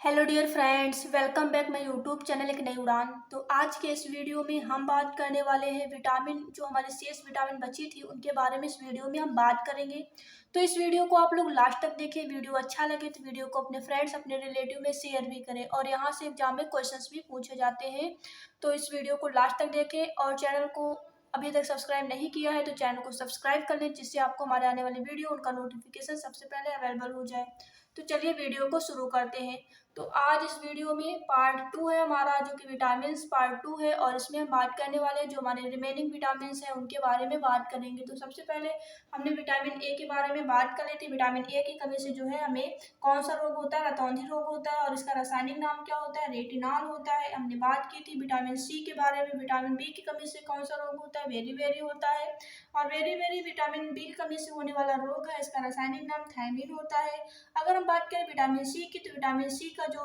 Hello dear friends, welcome back my YouTube channel एक नई उड़ान। तो आज के इस वीडियो में हम बात करने वाले हैं विटामिन, जो हमारी शेष विटामिन बची थी उनके बारे में इस वीडियो में हम बात करेंगे। तो इस वीडियो को आप लोग लास्ट तक देखें। वीडियो अच्छा लगे तो वीडियो को अपने फ्रेंड्स, अपने रिलेटिव में शेयर भी करें। और यहाँ से एग्जाम में क्वेश्चंस भी पूछे जाते हैं, तो इस वीडियो को लास्ट तक देखें। और चैनल को अभी तक सब्सक्राइब नहीं किया है तो चैनल को सब्सक्राइब कर लें, जिससे आपको हमारे आने वाले वीडियो उनका नोटिफिकेशन सबसे पहले अवेलेबल हो जाए। तो चलिए वीडियो को शुरू करते हैं। तो आज इस वीडियो में पार्ट 2 है हमारा, जो कि विटामिन पार्ट 2 है। और इसमें हम बात करने वाले जो हमारे रिमेनिंग विटामिन हैं उनके बारे में बात करेंगे। तो सबसे पहले हमने विटामिन ए के बारे में बात कर ली थी। विटामिन ए की कमी से जो है हमें कौन सा रोग होता है? रतौंधी रोग होता है। और इसका रासायनिक नाम क्या होता है? रेटिनॉल होता है। हमने बात की थी विटामिन सी के बारे में। विटामिन बी की कमी से कौन सा रोग होता है? वेरी वेरी होता है। और वेरी वेरी विटामिन बी की कमी से होने वाला रोग है, इसका रासायनिक नाम थायमिन होता है। अगर हम बात करें विटामिन सी की, तो विटामिन सी का जो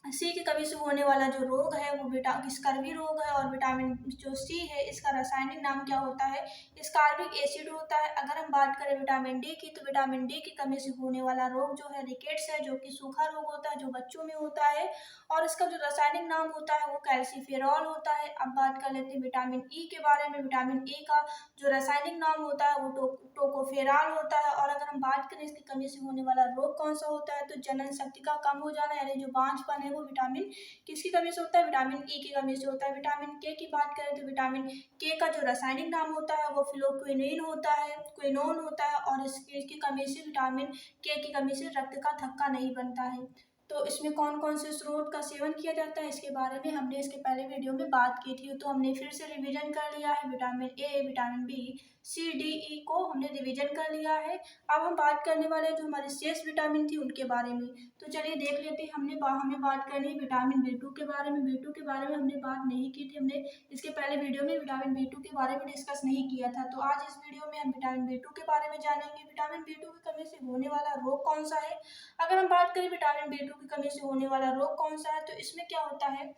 सी की कमी से होने वाला जो रोग है वो स्कर्वी रोग है। और विटामिन जो सी है इसका रासायनिक नाम क्या होता है? स्कॉर्बिक एसिड होता है। अगर हम बात करें विटामिन डी की, तो विटामिन डी की कमी से होने वाला रोग जो है रिकेट्स है, जो कि सूखा रोग होता है, जो बच्चों में होता है। और इसका जो रासायनिक नाम होता है वो कैल्सीफेरॉल होता है। अब बात कर लेते हैं विटामिन ई के बारे में। विटामिन ई का जो रासायनिक नाम होता है वो टोकोफेरॉल होता है। और अगर हम बात करें इसकी कमी से होने वाला रोग कौन सा होता है, तो जनन शक्ति का कम हो जाना, यानी जो बांझपन है वो विटामिन किसकी कमी से होता है? विटामिन ई की कमी से होता है। विटामिन के की बात करें तो विटामिन के का जो रासायनिक नाम होता है वो फिलोक्विनिन होता है, क्विनोन होता है। और इसकी कमी से, विटामिन के की कमी से रक्त का थक्का नहीं बनता है। तो इसमें कौन कौन से स्रोत का सेवन किया जाता है इसके बारे में हमने इसके पहले वीडियो में बात की थी। तो हमने फिर से रिवीजन कर लिया है। Vitamin A, vitamin B, C, D, E को हमने रिवीजन कर लिया है। अब हम बात करने वाले जो हमारे शेष विटामिन थी उनके बारे में। तो चलिए देख लेते हैं। हमें बात करनी है विटामिन बी टू के बारे में। बी टू के बारे में हमने बात नहीं की थी। हमने इसके पहले वीडियो में विटामिन बी टू के बारे में डिस्कस नहीं किया था। तो आज इस वीडियो में हम विटामिन बी टू के बारे में जानेंगे। विटामिन बी टू की कमी से होने वाला रोग कौन सा है? अगर हम बात करें विटामिन बी टू की कमी से होने वाला रोग कौन सा है, तो इसमें क्या होता है?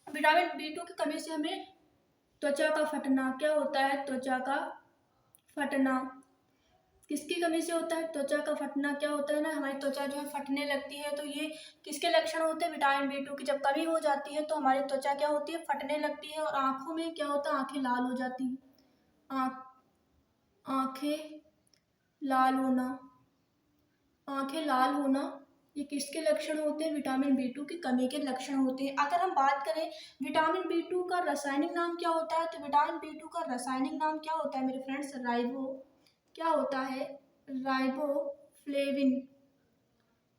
विटामिन बी टू की कमी से हमें त्वचा का फटना, क्या होता है? त्वचा का फटना किसकी कमी से होता है? त्वचा का फटना क्या होता है ना, हमारी त्वचा जो है फटने लगती है। तो ये किसके लक्षण होते हैं? विटामिन बी टू की जब कमी हो जाती है तो हमारी त्वचा क्या होती है? फटने लगती है। और आंखों में क्या होता है? आंखें लाल हो जाती हैं। आंखें लाल होना, आंखें लाल होना, ये किसके लक्षण होते हैं? विटामिन बी टू की कमी के लक्षण होते हैं। अगर हम बात करें विटामिन बी टू का रासायनिक नाम क्या होता है, तो विटामिन बी टू का रासायनिक नाम क्या होता है मेरे फ्रेंड्स? क्या होता है? राइबोफ्लेविन।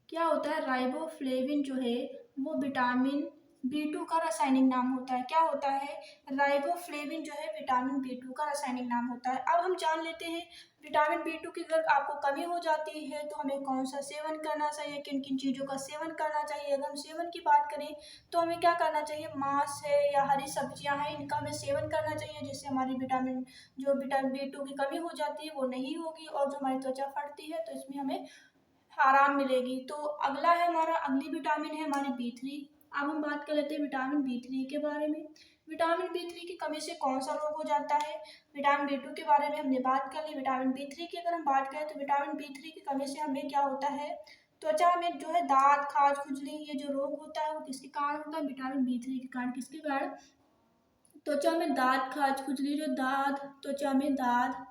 क्या होता है? राइबोफ्लेविन जो है वो विटामिन बी टू का रासायनिक नाम होता है। क्या होता है? राइबोफ्लेविन जो है विटामिन बी टू का रासायनिक नाम होता है। अब हम जान लेते हैं विटामिन बी टू की अगर आपको कमी हो जाती है तो हमें कौन सा सेवन करना चाहिए, किन किन चीज़ों का सेवन करना चाहिए। अगर हम सेवन की बात करें तो हमें क्या करना चाहिए? मांस है या हरी सब्जियां हैं, इनका हमें सेवन करना चाहिए, जिससे हमारी विटामिन बी टू की कमी हो जाती है वो नहीं होगी। और जो हमारी त्वचा फटती है तो इसमें हमें आराम मिलेगी। तो अगला है हमारा, अगली विटामिन है हमारी बी थ्री। अब हम बात कर लेते हैं विटामिन बी थ्री के बारे में। विटामिन बी थ्री की कमी से कौन सा रोग हो जाता है? विटामिन बी टू के बारे में हमने बात कर ली। विटामिन बी थ्री की अगर हम बात करें तो विटामिन बी थ्री की कमी से हमें क्या होता है? त्वचा में जो है दाद, खाज, खुजली, ये जो रोग होता है वो किसके कारण होता है? विटामिन बी थ्री के कारण। किसके कारण? त्वचा में दाद, खाज, खुजली, जो दाद, त्वचा में दाद,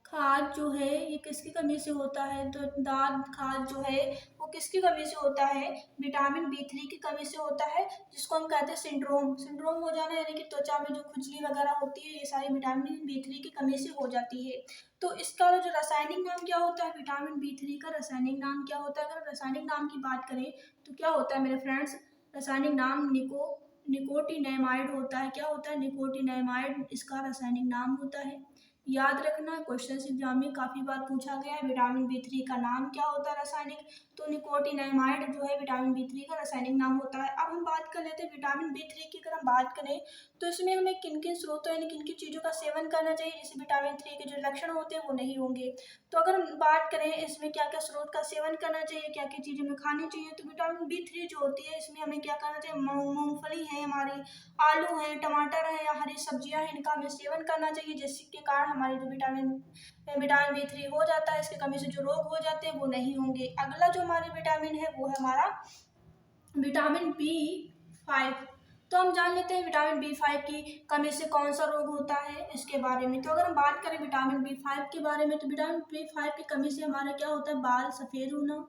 खाद जो है ये किसकी कमी से होता है? तो दाद, खाद जो है वो किसकी कमी से होता है? विटामिन बी थ्री की कमी से होता है, जिसको हम कहते हैं सिंड्रोम। सिंड्रोम हो जाना यानी कि त्वचा में जो खुजली वगैरह होती है, ये सारी विटामिन बी थ्री की कमी से हो जाती है। तो इसका जो रासायनिक नाम क्या होता है? विटामिन बी थ्री का रासायनिक नाम क्या होता है? अगर रासायनिक नाम की बात करें तो क्या होता है मेरे फ्रेंड्स? रासायनिक नाम निकोटिनेमाइड होता है। क्या होता है? निकोटिनेमाइड इसका रासायनिक नाम होता है। याद रखना, क्वेश्चन एग्जाम में काफी बार पूछा गया है विटामिन बी थ्री का नाम क्या होता है रासायनिक। तो निकोटिनामाइड जो है विटामिन बी थ्री का रासायनिक नाम होता है। अब हम बात कर लेते हैं विटामिन बी थ्री की। अगर हम बात करें तो इसमें हमें किन किन स्रोतों यानी किन किन चीज़ों का सेवन करना चाहिए, जिससे विटामिन थ्री के जो लक्षण होते हैं वो नहीं होंगे। तो अगर हम बात करें इसमें क्या क्या स्रोत का सेवन करना चाहिए, क्या क्या चीज़ें हमें खानी चाहिए, तो विटामिन बी थ्री जो होती है इसमें हमें क्या करना चाहिए? मूंगफली है हमारी, आलू है, टमाटर है या हरी सब्जियां हैं, इनका हमें सेवन करना चाहिए, जिसके कारण हमारे जो विटामिन B3 हो जाता है, इसकी कमी से जो रोग हो जाते हैं वो नहीं होंगे। अगला जो हमारे विटामिन है वो है हमारा विटामिन B5। तो हम जान लेते हैं विटामिन B5 की कमी से कौन सा रोग होता है इसके बारे में। तो अगर हम बात करें विटामिन B5 के बारे में, तो विटामिन B5 की कमी से हमारा क्या होता है, बाल सफ़ेद होना।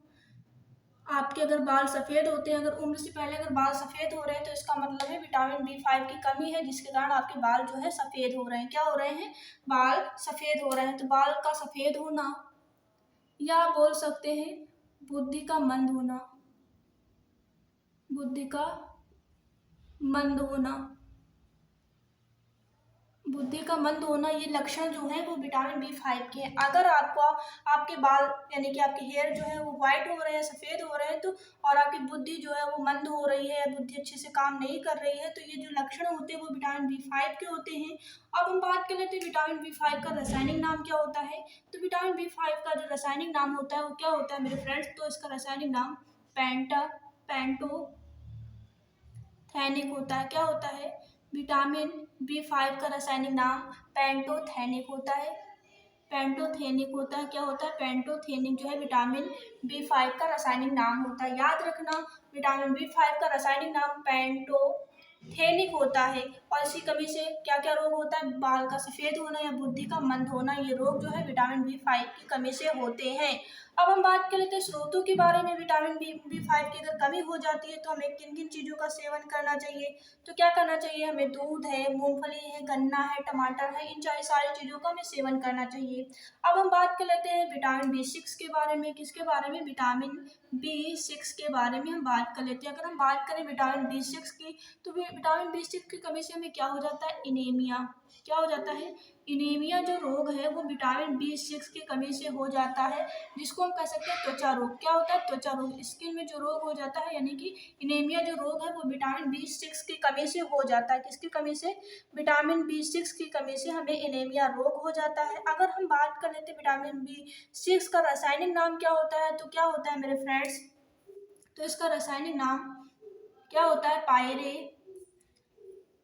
आपके अगर बाल सफ़ेद होते हैं, अगर उम्र से पहले अगर बाल सफ़ेद हो रहे हैं, तो इसका मतलब है विटामिन B5 की कमी है, जिसके कारण आपके बाल जो है सफ़ेद हो रहे हैं। क्या हो रहे हैं, बाल सफ़ेद हो रहे हैं। तो बाल का सफ़ेद होना, या बोल सकते हैं बुद्धि का मंद होना, बुद्धि का मंद होना, बुद्धि का मंद होना, ये लक्षण जो है वो विटामिन B5 के हैं। अगर आपको आपके बाल यानी कि आपके हेयर जो है वो वाइट हो रहे हैं, सफ़ेद हो रहे हैं, तो और आपकी बुद्धि जो है वो मंद हो रही है, बुद्धि अच्छे से काम नहीं कर रही है, तो ये जो लक्षण होते हैं वो विटामिन B5 के होते हैं। अब हम बात कर लेते हैं विटामिन B5 का रासायनिक नाम क्या होता है। तो विटामिन B5 का जो रासायनिक नाम होता है वो क्या होता है मेरे फ्रेंड्स, तो इसका रासायनिक नाम पेंटोथेनिक होता है। क्या होता है, विटामिन B5 का रासायनिक नाम पेंटोथेनिक होता है। पेंटोथेनिक होता है, क्या होता है, पेंटोथेनिक जो है विटामिन B5 का रासायनिक नाम होता है। याद रखना, विटामिन B5 का रासायनिक नाम पेंटोथेनिक होता है। और इसी कमी से क्या क्या रोग होता है, बाल का सफ़ेद होना या बुद्धि का मंद होना, ये रोग जो है विटामिन B5 की कमी से होते हैं। अब हम बात कर लेते हैं स्रोतों के बारे में। विटामिन B5 की अगर कमी हो जाती है तो हमें किन किन चीज़ों का सेवन करना चाहिए। तो क्या करना चाहिए, हमें दूध है, मूंगफली है, गन्ना है, टमाटर है, इन सारी चीज़ों का हमें सेवन करना चाहिए। अब हम बात कर लेते हैं विटामिन B6 के बारे में। किसके बारे में, विटामिन B6 के बारे में हम बात कर लेते हैं। अगर हम बात करें विटामिन B6 की, तो विटामिन B6 की कमी से हमें क्या हो जाता है, इनेमिया। क्या हो जाता है, इनेमिया जो रोग है वो विटामिन B6 की कमी से हो जाता है, जिसको हम कह सकते हैं त्वचा रोग। क्या होता है, त्वचा रोग, स्किन में जो रोग हो जाता है, यानी कि इनेमिया जो रोग है वो विटामिन B6 की कमी से हो जाता है। किसकी कमी से, विटामिन B6 की कमी से हमें इनेमिया रोग हो जाता है। अगर हम बात कर लेते हैं विटामिन B6 का रासायनिक नाम क्या होता है, तो क्या होता है मेरे फ्रेंड्स, तो इसका रासायनिक नाम क्या होता है,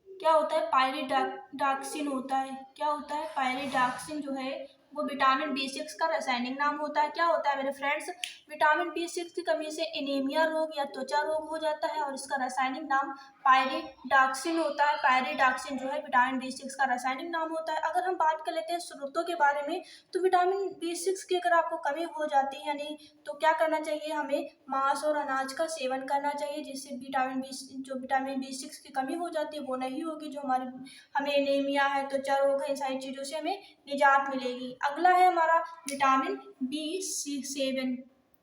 क्या होता है, पायरिडॉक्सिन होता है। क्या होता है, पायरिडॉक्सिन जो है वो विटामिन B6 का रासायनिक नाम होता है। क्या होता है मेरे फ्रेंड्स, विटामिन B6 की कमी से एनीमिया रोग या त्वचा रोग हो जाता है, और इसका रासायनिक नाम पायरिडॉक्सिन होता है। पायरिडॉक्सिन जो है विटामिन B6 का रासायनिक नाम होता है। अगर हम बात कर लेते हैं स्रोतों के बारे में, तो विटामिन B6 की अगर आपको कमी हो जाती है यानी, तो क्या करना चाहिए, हमें मांस और अनाज का सेवन करना चाहिए, जिससे विटामिन B6 की कमी हो जाती है वो नहीं होगी, जो हमें एनीमिया है, त्वचा रोग है, इन सारी चीज़ों से हमें निजात मिलेगी। अगला है हमारा विटामिन B7।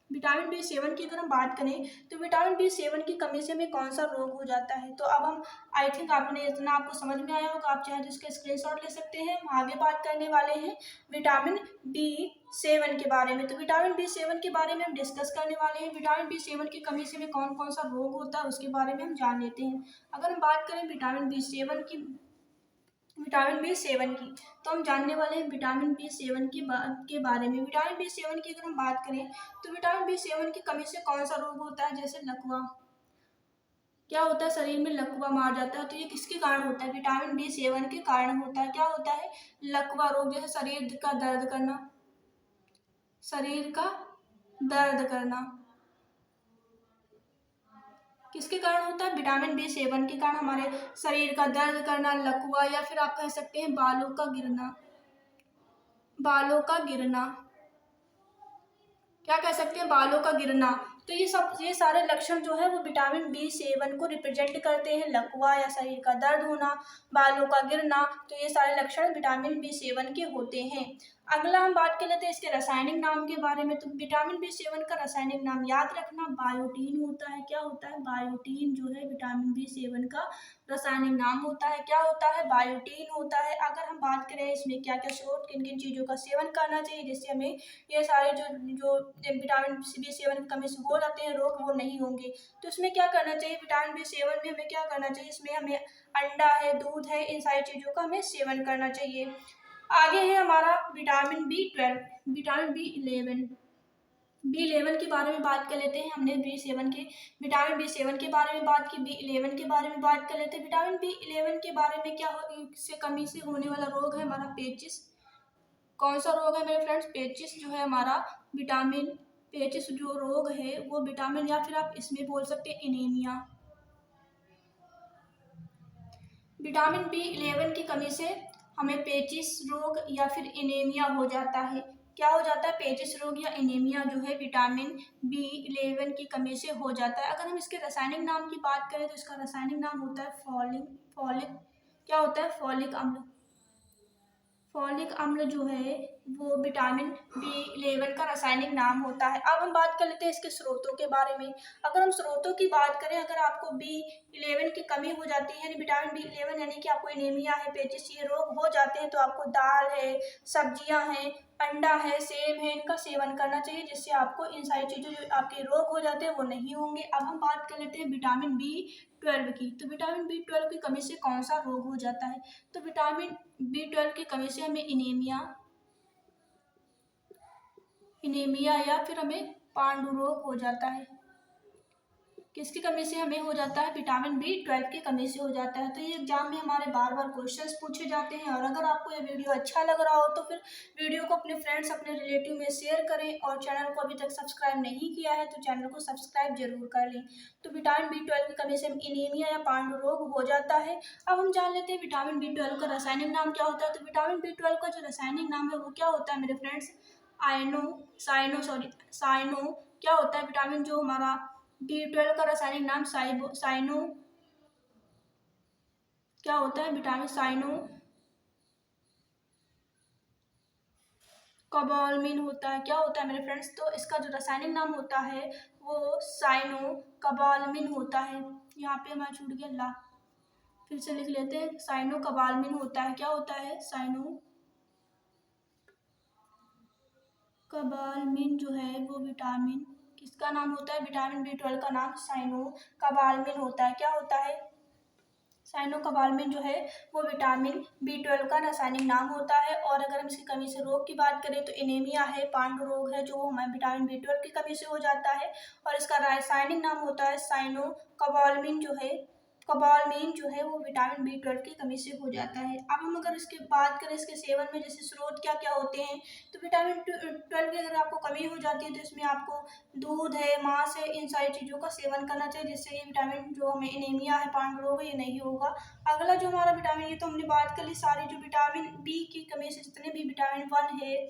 विटामिन B7 की अगर हम बात करें, तो विटामिन B7 की कमी से हमें कौन सा रोग हो जाता है। तो अब हम आई थिंक आपने इतना आपको समझ में आया होगा, आप चाहें तो इसका स्क्रीनशॉट ले सकते हैं। हम आगे बात करने वाले हैं विटामिन B7 के बारे में। तो विटामिन B7 के बारे में हम डिस्कस करने वाले हैं। विटामिन B7 की कमी से हमें कौन कौन सा रोग होता है उसके बारे में हम जान लेते हैं। अगर हम बात करें विटामिन B7 की, तो हम जानने वाले हैं विटामिन B7 के बारे में। विटामिन B7 की अगर हम बात करें, तो विटामिन B7 की कमी से कौन सा रोग होता है, जैसे लकवा। क्या होता है, शरीर में लकवा मार जाता है, तो ये किसके कारण होता है, विटामिन B7 के कारण होता है। क्या होता है, लकवा रोग, जैसे शरीर का दर्द करना, शरीर का दर्द करना किसके कारण होता है, विटामिन B7 के कारण हमारे शरीर का दर्द करना, लकवा, या फिर आप कह सकते हैं बालों का गिरना। बालों का गिरना, क्या कह सकते हैं, बालों का गिरना। तो ये सारे लक्षण जो है वो विटामिन B7 को रिप्रेजेंट करते हैं। लकवा या शरीर का दर्द होना, बालों का गिरना, तो ये सारे लक्षण विटामिन B7 के होते हैं। अगला हम बात कर लेते हैं इसके रासायनिक नाम के बारे में। तो विटामिन B7 का रासायनिक नाम याद रखना बायोटीन होता है। क्या होता है, बायोटीन जो है विटामिन B7 का रासायनिक नाम होता है। क्या होता है, बायोटीन होता है। अगर हम बात करें इसमें क्या क्या स्रोत, किन किन चीज़ों का सेवन करना चाहिए, जिससे हमें ये सारे जो विटामिन B7 की कमी से हो जाते हैं रोग वो नहीं होंगे। तो इसमें क्या करना चाहिए, विटामिन B7 में हमें क्या करना चाहिए, इसमें हमें अंडा है, दूध है, इन सारी चीज़ों का हमें सेवन करना चाहिए। आगे है हमारा विटामिन B12, विटामिन B11 के बारे में बात कर लेते हैं। हमने विटामिन B7 के बारे में बात की, B11 के बारे में बात कर लेते हैं। विटामिन B11 के बारे में क्या हो, इससे कमी से होने वाला रोग है हमारा पेचिस। कौन सा रोग है मेरे फ्रेंड्स? पेचिस जो है हमारा विटामिन, पेचिस जो रोग है वो विटामिन, या फिर आप इसमें बोल सकते हैं एनीमिया। विटामिन B11 की कमी से हमें पेचिस रोग या फिर एनीमिया हो जाता है। क्या हो जाता है? पेचिस रोग या एनीमिया जो है विटामिन B11 की कमी से हो जाता है। अगर हम इसके रासायनिक नाम की बात करें तो इसका रासायनिक नाम होता है फॉलिक, क्या होता है? फॉलिक अम्ल। फॉलिक अम्ल जो है वो विटामिन B11 का रासायनिक नाम होता है। अब हम बात कर लेते हैं इसके स्रोतों के बारे में। अगर हम स्रोतों की बात करें, अगर आपको B11 की कमी हो जाती है, यानी विटामिन B11 यानी कि आपको एनीमिया है, पेचिस, ये रोग हो जाते हैं, तो आपको दाल है, सब्जियां हैं, अंडा है, सेब है, इनका सेवन करना चाहिए, जिससे आपको इन सारी चीज़ों जो आपके रोग हो जाते हैं वो नहीं होंगे। अब हम बात कर लेते हैं विटामिन B12 की। तो विटामिन B12 की कमी से कौन सा रोग हो जाता है? तो विटामिन B12 की कमी से हमें एनीमिया या फिर हमें पांडु रोग हो जाता है। किसकी कमी से हमें हो जाता है? विटामिन B12 की कमी से हो जाता है। तो ये एग्जाम में हमारे बार बार क्वेश्चंस पूछे जाते हैं। और अगर आपको ये वीडियो अच्छा लग रहा हो तो फिर वीडियो को अपने फ्रेंड्स, अपने रिलेटिव में शेयर करें, और चैनल को अभी तक सब्सक्राइब नहीं किया है तो चैनल को सब्सक्राइब जरूर कर लें। तो विटामिन B12 की कमी से एनीमिया या पांडु रोग हो जाता है। अब हम जान लेते हैं विटामिन B12 का रासायनिक नाम क्या होता है। तो विटामिन B12 का जो रासायनिक नाम है वो क्या होता है मेरे फ्रेंड्स? साइनो। क्या होता है? विटामिन जो हमारा B12 का रासायनिक नाम साइनो, क्या होता है? विटामिन साइनो कबालमिन होता है। क्या होता है मेरे फ्रेंड्स? तो इसका जो रासायनिक नाम होता है वो साइनो कबालमिन होता है। यहाँ पे हमारा छूट गया ला, फिर से लिख लेते हैं। साइनो कबालमिन होता है। क्या होता है? साइनो कबालमिन जो है वो विटामिन, किसका नाम होता है? विटामिन B12 का नाम साइनो कबालमिन होता है। क्या होता है? साइनोकोबालामिन जो है वो विटामिन B12 का रासायनिक नाम होता है। और अगर हम इसकी कमी से रोग की बात करें तो एनीमिया है, पांडु रोग है, जो हमारे विटामिन B12 की कमी से हो जाता है। और इसका रासायनिक नाम होता है साइनोकोबालामिन जो है वो विटामिन B12 की कमी से हो जाता है। अब हम अगर इसकी बात करें इसके सेवन में, जैसे स्रोत क्या क्या होते हैं, तो विटामिन 12 की अगर आपको कमी हो जाती है तो इसमें आपको दूध है, मांस है, इन सारी चीज़ों का सेवन करना चाहिए, जिससे ये विटामिन जो हमें एनीमिया है, पांडु रोग है, ये नहीं होगा। अगला जो हमारा विटामिन, ये तो हमने बात कर ली सारी, जो विटामिन बी की कमी से जितने भी विटामिन 1 है,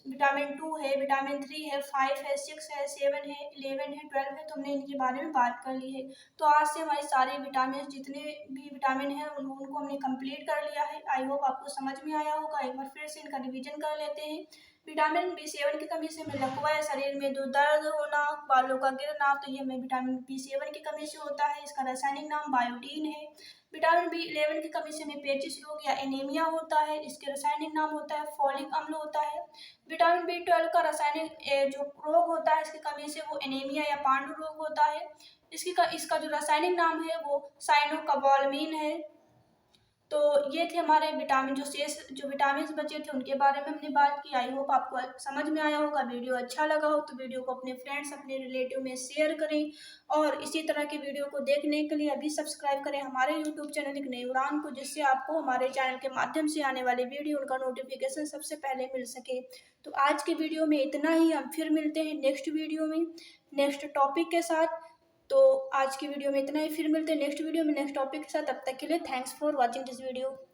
विटामिन 2 है, विटामिन 3 है, 5 है, 6 है, 7 है, 11 है, 12 है, तो हमने इनके बारे में बात कर ली है। तो आज से हमारे सारे विटामिन, जितने भी विटामिन हैं उनको हमने कंप्लीट कर लिया है। आई होप आपको समझ में आया होगा। एक बार फिर से इनका रिवीजन कर लेते हैं। विटामिन B7 की कमी से हमें लकवा है, शरीर में जो दर्द होना, बालों का गिरना, तो ये हमें विटामिन B7 की कमी से होता है। इसका रासायनिक नाम बायोटीन है। विटामिन B11 की कमी से हमें पेचिस रोग या एनीमिया होता है। इसके रासायनिक नाम होता है फॉलिक अम्ल होता है। विटामिन B12 का रासायनिक जो रोग होता है इसकी कमी से वो एनीमिया या पांडु रोग होता है। इसका जो रासायनिक नाम है वो साइनोकोबालामिन है। तो ये थे हमारे विटामिन, जो विटामिन बचे थे उनके बारे में हमने बात की। आई होप आपको समझ में आया होगा। वीडियो अच्छा लगा हो तो वीडियो को अपने फ्रेंड्स, अपने रिलेटिव में शेयर करें। और इसी तरह की वीडियो को देखने के लिए अभी सब्सक्राइब करें हमारे यूट्यूब चैनल एक नई उड़ान को, जिससे आपको हमारे चैनल के माध्यम से आने वाले वीडियो उनका नोटिफिकेशन सबसे पहले मिल सके। तो आज की वीडियो में इतना ही। हम फिर मिलते हैं नेक्स्ट वीडियो में नेक्स्ट टॉपिक के साथ। तो आज की वीडियो में इतना ही, फिर मिलते हैं नेक्स्ट वीडियो में नेक्स्ट टॉपिक के साथ। तब तक के लिए thanks for watching this video.